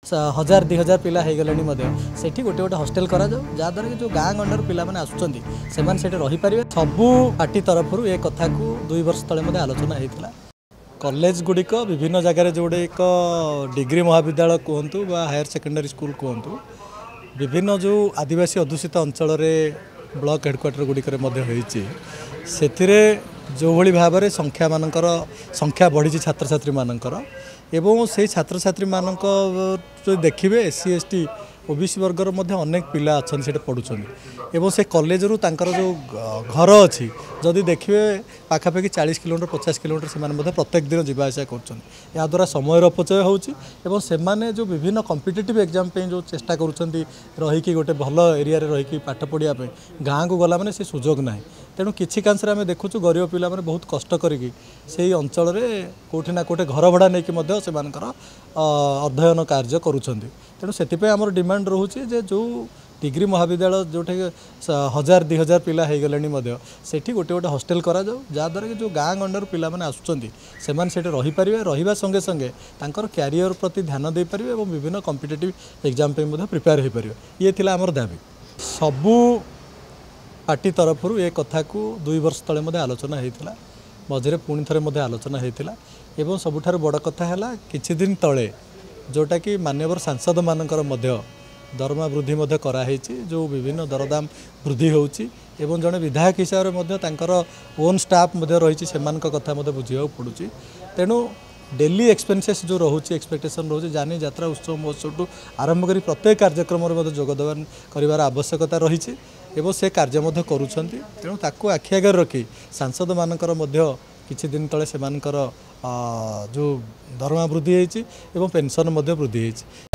हजार 2000 पिला हो गले से गोटे गोटे हॉस्टल करा जहाँद्वारा कि जो गाँ गंडर पिला आसुँच रही पारे सबू पार्टी तरफ ए कथा को 2 वर्ष तले आलोचना होता कॉलेज गुड़िक विभिन्न जगार जोड़े एक डिग्री महाविद्यालय कहतु हायर सेकेंडरी स्कूल कहतु विभिन्न जो आदिवासी अध्युषित अंचल ब्लॉक हेडक्वार्टर गुड़िक से जो भली भाव में संख्या बढ़ी छात्र छात्री मानकर एवं से छात्र छात्री मानक जो देखिए एससी एसटी ओबीसी वर्गर अनेक पिला अच्छा से पढ़ुंट एवं से कॉलेज रू तांकर जो घर अच्छी जदि देखिए पाखापाखि 40 किलोमीटर 50 किलोमीटर से प्रत्येक दिन जावासा कर समय अपचय होने जो विभिन्न कॉम्पिटिटिव एग्जाम जो चेष्टा करी गोटे भल एरिया रही पाठ पढ़ाया गाँव को गला से सुजोग ना तेणु किसी कांसरे आम देखुँ गरीब पिला बहुत कष्ट करी से अंचल कौटिना कौटे घर भड़ा नहीं अध्ययन कार्य करुँच तेणु से आमर डिमांड रोचे जो डिग्री महाविद्यालय जोटे 1000 2000 पिला हो गले से गोटे गोटे हॉस्टल करा जहाँद्वारा कि जो गाँ गंडर पिला आसुँच रही पारे रहा संगे संगे क्यारियर प्रति ध्यान दे पारे और विभिन्न कॉम्पिटिटिव एग्जाम प्रिपेयर हो पारे ये थिला आमर दाबी सबू पार्टी तरफ ए कथा को 2 वर्ष तले आलोचना होता मझे पुणी थे आलोचना होता एवं सबुठ बड़ कथा है किछि दिन तले जोटा कि मान्यवर सांसद मानकर दरमा वृद्धि कराई जो विभिन्न दरदाम वृद्धि होची एवं जड़े विधायक हिसाब से ओन स्टाफ रही कथा बुझा पड़ुची तेणु डेली एक्सपेंसेस जो रोचे एक्सपेक्टेशन रोचे जानी यात्रा उत्सव महोत्सव आरंभ कर प्रत्येक कार्यक्रम जोगदान कर आवश्यकता रही एवं से कार्य करुँच तेणु ताकू आखि आगे रखी सांसद मानकर किछि दिन तले जो दरमा वृद्धि होती पेंशन वृद्धि होती